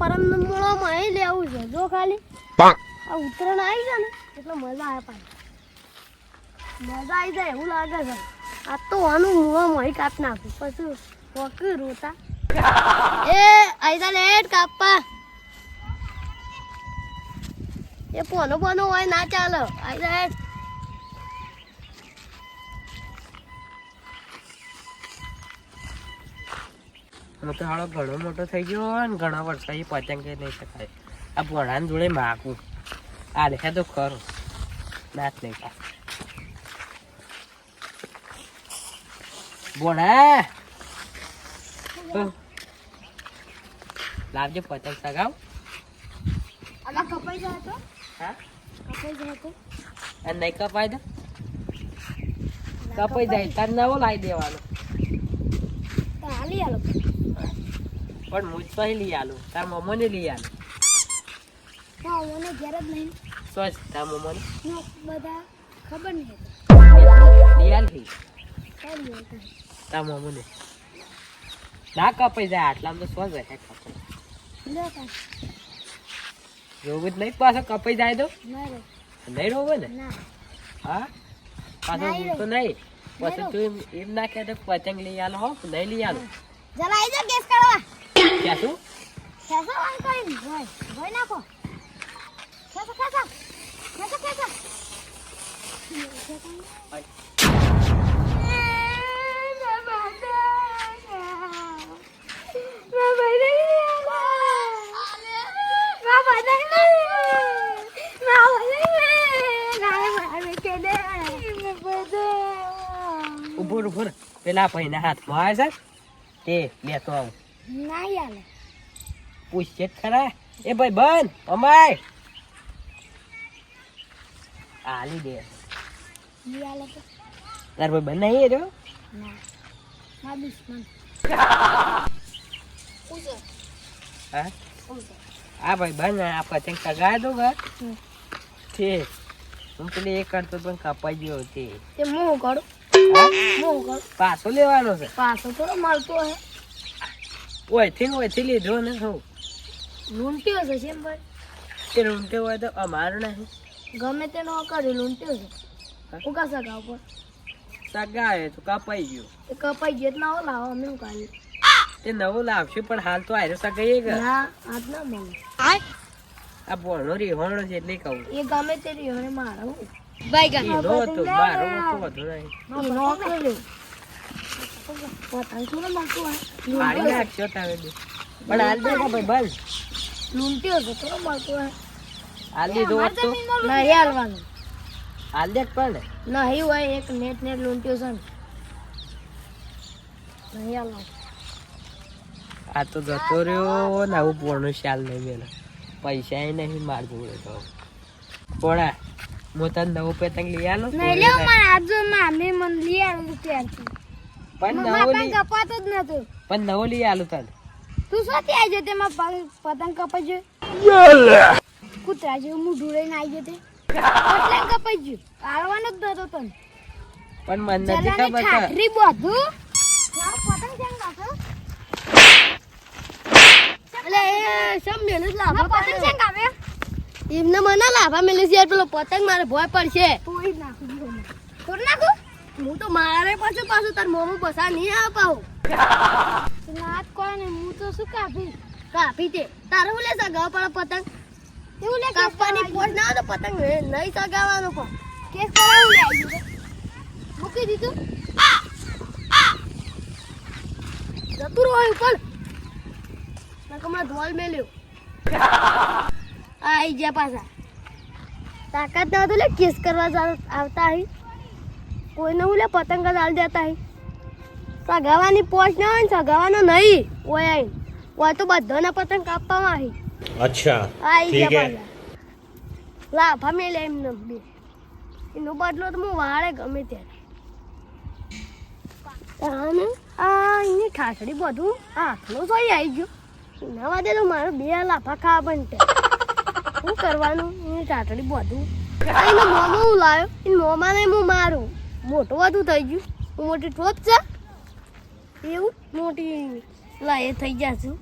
પરમ મૂળામાં અહીં લેવું છે જો ખાલી આ ઉત્તરાયણ આવી જાય ને એટલે મજા આવે પાછી મજા આવી જાય એવું લાગે છે આ તો આનું મૂળામાં અહીં કાપ નાખું પછી વકર રોતા એ આઈદા લેટ કાપા એ પોનો પોનો હોય ના ચાલે આઈદા લેટ તો હાલો ઘણો મોટો થઈ ગયો ને ઘણા વર્ષથી પતંગ નહીં શકાય આ ભોળાની જોડે માગું આ લે તો ખરો નાચ નહીં પા ભોળા લાવજો પતંગ સગાવ આલા કપાઈ જાય તો હા કપાઈ જાય તો અને નહીં કપાય તો કપાઈ જાય તાર નવો લાવી દેવાનો હાલી આલો પણ મુજ તો લઈ આલું તાર મમ્મીને લઈ આલું હા મને ઘેર જ નહીં સોચ તાર મમ્મીને બધા ખબર નહીં લઈ આલી કઈ બોલતા તાર મમ્મીને ના કપાઈ જાય આટલામાં તો સોચ રહે કપાઈ લે તા રોગ જ નહીં પાછો કપાઈ જાય તો ના રે નહીં રોવે ને ના હા પાછો તો નહીં પછી તું એમ ના કહે તો પતંગ લઈ આલો હો નહીં લઈ આલો જરા આઈ જા ગેસ કરવા ક્યાં શું ખેસો વાન કરી ભાઈ ભાઈ નાખો ખેસો ખેસો ખેસો ખેસો ઉભો ઉભો પેલા ભાઈના હાથમાં આવે છે તે લેતો આવું ના યાર પૂછશે જ ખરા એ ભાઈ બન અમાય આલી દે યાર તો તાર ભાઈ બન નહીં રહ્યો ના ના દુશ્મન ઉજો હા ઉજો આ ભાઈ બન આ પતંગ સગાય દો ઘર છે હું પેલી એ કરતો પણ કપાઈ ગયો તે મું કરું મું કરું પાછો લેવાનો છે પાછો થોડો મળતો હે ઓયથી લીધો ને હું લૂંટ્યો છે કેમ ભાઈ તે રૂંટે હોય તો અમારું નહીં ગમે તેનો કરી લૂંટ્યો છે હું કા સગા ઉપર સગાય તો કપાઈ ગયો એ કપાઈ ગયો ના લાવો અમે હું કાઢી તે નવું લાવશે પણ હાલ તો આયરો સગાઈ કે ના આજ ના મળે આ બોણો રીહોણો છે એટલે કહું એ ગમે તે રીહોને મારો ભાઈ ગા ઈનો તો મારો તો વધુ નહીં ઈનો કર્યો પતંગ થોડો મળતો હે મારી નાખશો તારે દે પણ હાલ દે ભાઈ બસ લૂંટ્યો છે થોડો મળતો હે હાલ દીધો હોત તો નહીં હાલવાનું હાલ દે પણ નહીં હોય એક નેટ લૂંટ્યો છે ને નહીં હાલવાનું આ તો જતો રહ્યો ને આવું પોણો શાલ નહીં મેલે પૈસા નહીં માર જોડે તો પોણા હું તને નવું પતંગ લઈ આલો નહીં લેવો મારે આજો મામે મન લઈ આલું ત્યારથી પણ મમ્મા નવો પતંગ લઈ કપાતો જ નતો પણ નવો લઈ આલું તને તું શું ત્યાં આવ્યો તેમાં પતંગ કપાઈ ગયો કૂતરા જેવું મોઢું લઈને આવી ગયો તે પતંગ કપાઈ ગયું હાલવાનો જ નતો તને પણ મને નથી જલાને ખબર કે ઠાઠરી બધું પતંગ કેમ કાપો એટલે એ સમ મેલે લાભા પતંગ કેમ કાપે એમને મને લાભા મેલે છે પેલો પતંગ મારે ભોય પડશે તોડી નાખું તોડી નાખું હું તો મારે પાછું તાર મોમો પસા નહીં આવ પાઉં વાત કોઈ ને હું તો શું કાપી તે તારે હું લે સગાવ પડે પતંગ એવું લે કાપવાની પોટ ના તો પતંગ નહીં સગાવવાનો પણ કેસ કરાવું લે આવી મૂકી દીધું જતું રહ્યું પણ હમણાં ધોલ મેલ્યો આઈ ગયા પાછા તાકાત ના તો લે કેસ કરવા આવતા હી કોઈને હું લે પતંગ જ હાલ દેતા હી સગાવાની પોચ ના હોય ને સગાવાનો નહીં ઓય આઈ ઓય તો બધાના પતંગ કાપવામાં આવી अच्छा આઈ ठीक ગયા है પાછા લાભા મેલે એમને બે એનો બદલો તો હું વાળે ગમે ત્યારે આ એની ઠાઠડી બધું હાથનું સોઈ આવી ગયું એના વાદે તો મારે બે લાફા ખાવા બનતે શું કરવાનું એની ઠાઠડી બધું એનો મોમો હું લાવ્યો એ મોમાને હું મારું મોટું બધું થઈ ગયું હું મોટી ઠોપ છે એવું મોટી લાય થઈ જશું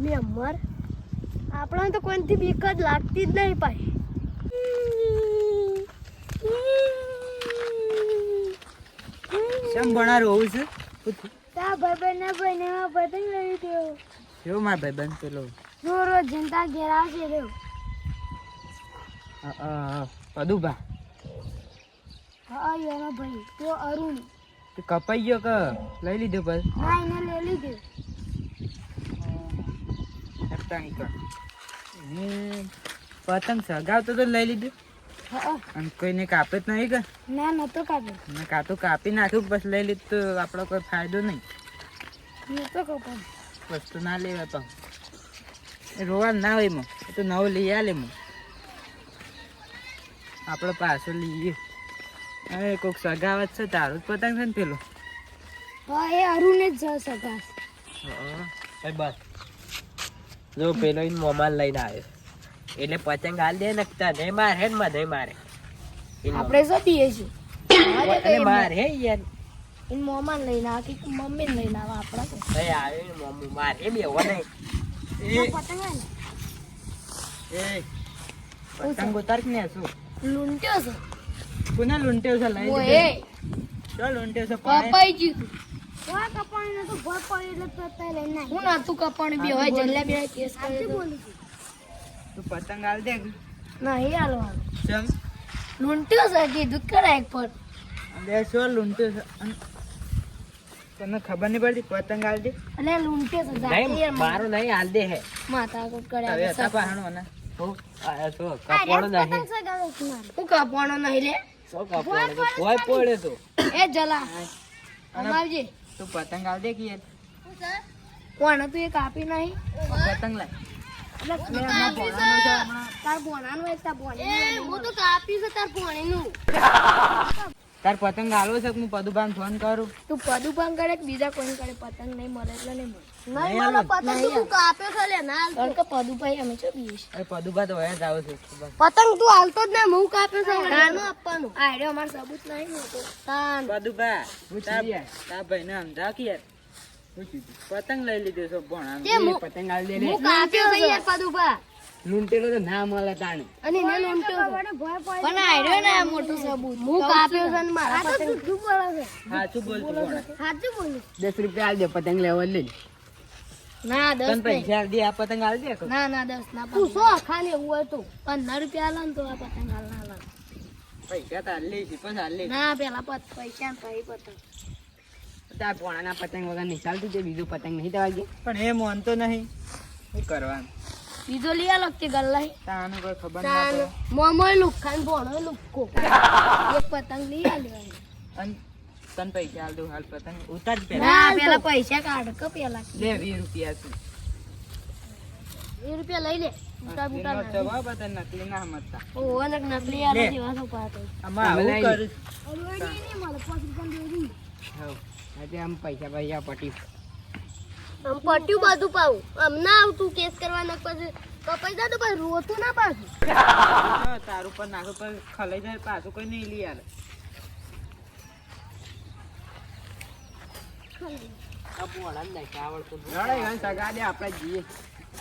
મેમર આપણને તો કોઈથી બીક જ લાગતી જ નહીં પાછી. શેમ ભણા રોવું છે તા ભાઈબંધના ભાઈનેમાં પતંગ લઈ દેવો. કેવો માર ભાઈબંધ પેલો રોજ જનતા ઘેર આવશે રહ્યો. પદુભા હા એનો ભાઈ તો અરુણ તે કપાઈ ગયો કે લઈ લીધો બસ ના એને લઈ લીધું. પતંગ સગાવતો તો લઈ લીધું હા અને કોઈને કાપે જ નહીં કે ના નતો કાપ્યો. ને કાં કાપી નાખ્યું પછી લઈ લીધું તો આપણો કોઈ ફાયદો નહીં. નતો કાપ્યો. વસ્તુ ના લેવા તો એ રોવા ના હોય એમાં એ તો નવો લઈ આલે એમાં આપણે પાછો લઈએ. હવે કોઈક સગાવત છે તારું જ પતંગ છે ને પેલો હા એ અરુણે જ જ સગાસ. ભાઈ બસ જો પેલો એને મોબાઈલ લઈને આવ્યો એટલે પતંગ હાલ દે ને તને મારે ને મને મારે આપણે શું દઈએ છીએ અને મારે હે યાર એન મોમાં લઈને આવે કે મમ્મી લઈને આવે આપણા તો ભાઈ આવ્યો ને મમ્મી મારે બેવો નહીં પતંગ આવે એ પતંગ ઉતાર ને શું લૂંટ્યો છે. કોને લૂંટ્યો છે લઈ ઓએ લીધો ચો લૂંટ્યો છે કપાઈ ગયું. કોઈ કપાણી નતું ભર પડી એટલે પતંગ લઈને હું નતું કપાણી બે હોય જલ્યા બે કેસ કરી બોલું તું પતંગ હાલ દે નહીં હાલવાનું. ચમ લૂંટ્યો છે કીધું કરાય પર બે શું લૂંટ્યો છે તને ખબર નહીં પડતી પતંગ હાલ દે અને લૂંટ્યો છે જાતે નહીં યાર મારું નહીં હાલ દે હે માથા કોટ હવે કર્યા હતા પહાણો ને હો આ તો કપવાનો નહીં હું કપાણો નહીં લે સો કપવાનો તો કોઈ પડે તો એ જલા અમારજી તું પતંગ હાલ દે કે યાર કોણ તું એ કાપી નહીં પતંગ લાય તાર ભોણાનું એક તાર ભોણી હું તો કાપી છે તાર ભોણીનું. તાર પતંગ હાલો છે હું પદુભાન ફોન કરું તું પદુપાન કરે કે બીજા કોઈ કરે પતંગ નહીં મળે એટલે નહીં મળે. નહીં મળે. પતંગ તું કાપ્યો છે લે ના કારણ કે પદુભાઈ અમે છો બીએ છે. અરે પદુભા તો વયા જ આવે છે પતંગ તું હાલતો જ ના હું કાપ્યો છે નાનો આપવાનું આડ્યો અમાર સબૂત નહીં હોતો તાન પદુભા તાર ભાઈ ને સમજા કે યાર પતંગ લઈ લીધો છો ભણા તે હું- પતંગ હાલ દે હું કાપ્યો છે યાર પદુભા લૂંટેલો તો ના મળે તાણે અને એને લૂંટ્યો છે પણ આડ્યો ને આ મોટો સબૂત હું કાપ્યો છે ને મારા પતંગ જુઠું બોલે છે. સાચું બોલતું ભણા સાચું બોલું 10 રૂપિયા હાલ દે પતંગ લેવા લઈ ના 10 તને નહીં. પૈસા હાલ દે આ પતંગ હાલ દે ના ના 10 ના તું સો ખાલી એવું હોય તો 15 રૂપિયા આલે ને તો આ પતંગ હાલ ના હાલ. પૈસા તો હાલ લે છે પછી હાલ લે ના પેલા પૈસા ને પછી પતંગ તાર ભણાના પતંગ વગર નહીં ચાલતું તે બીજું પતંગ નહીં દેવા ગયા પણ એ માનતો નહીં શું કરવાનું બીજો લઈ આલો કે ગલ્લા તાનું કોઈ ખબર ના તાન પડે મોમોય લુખાન ભોણો લુખો એક પતંગ લઈ આલ્યો અને તને પૈસા હાલ દઉં હાલ પતંગ ઉતાર પેલા ના પેલા પૈસા કાઢ કે પેલા લે 20 રૂપિયા છે 20 રૂપિયા લઈ લે બુટા બુટા એનો જવાબ હતા નકલી ના સમજતા ઓ અને નકલી આલે લે. જેવા સો પાતો આમાં આવું કરું ઓલરેડી નહીં મળે 5 રૂપિયા દેવી હવ આજે આમ પૈસા પૈસા પટી આમ પટ્યું બધું પાવું આમ ના આવતું કેસ કરવા નક પછી કપાઈ જા તો પછી રોતું ના પાછું તારું પર નાખો પર ખલાઈ જાય પાછું કોઈ નહીં લઈ આલે આ ભોળા ને નાખે આવડતું લડાઈ સગા દે આપણે જઈએ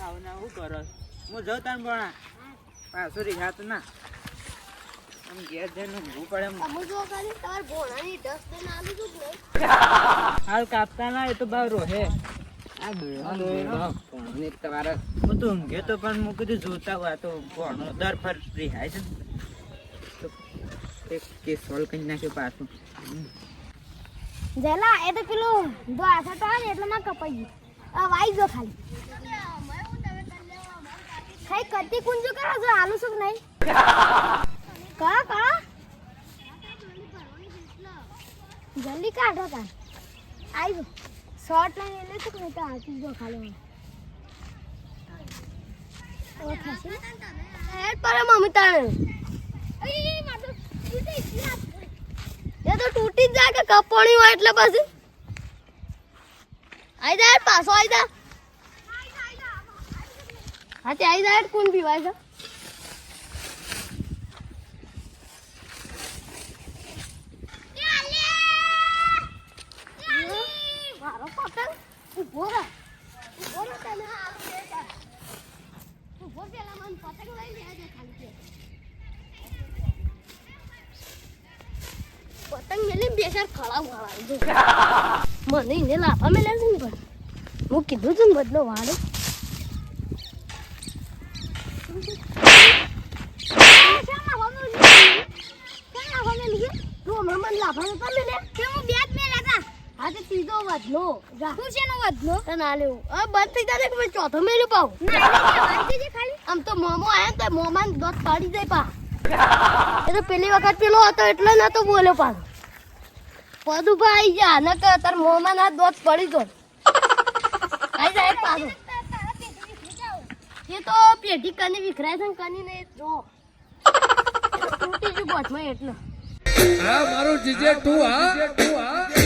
આવ ના શું કરો હું જઉં તાર ભોળા પાછું રીહાતું ના આમ ઘેર જઈને ઊંઘવું પડે એમ. અમુ જો ખાલી તાર ભોણાની ડસ્ટ ને આલું છું નહીં હાલ કાપતા ના એ તો બહાર રોહે હું તો ઊંઘે તો પણ હું કીધું જોતા હોય તો ભોણો દર ફર રિહાય છે તો કેસ સોલ્વ કરી નાખ્યો પાછું જેલા એ તો પેલું જો આછા તો આવે એટલે માં કપાઈ ગયું આ વાઈ જો ખાલી ખાઈ કતી કુંજો કરો જો આલુ શું નહીં કા કા જલ્દી કાઢો તા આઈ જો શોર્ટ લઈને એટલે શું નહીં તો આથી જો ખાલી ઓ ખાસી હેડ પર મમ્મી તાણે એ તો તૂટી જ જાય કે કપોણી હોય એટલે પછી આઈ જાય પાછો આઈ જા હા તે આઈ જાય કોણ પીવાય છે મારો પતંગ ઉભો રહે તને મને પતંગ લઈ લેજે ખાલી કે. પતંગ મેલી બેસાર ખળાવ ખળાવી દે. મને એને લાફા મેલ્યા છે ને પણ હું કીધું તું ને બદલો વાળો. હા તો સીધો વધલો શું છે નો વધલો તને આ લેવું હવે બંધ થઈ જશે કે મેં ચોથો મેલ્યું પાઉં આમ તો મોમો આયા તો મોમાં દોત પાડી જાય પા એ તો પેલી વખત પેલો હતો એટલે નતો બોલ્યો પાછો પદુ ભાઈ જા ન કે તાર મોમાં ના દોત પડી તો આઈ જાય પાછો એ તો પેઢી કની વિખરાય છે ને કની ને જો તૂટી ગયું બોટમાં એટલે હા મારું જીજે તું હા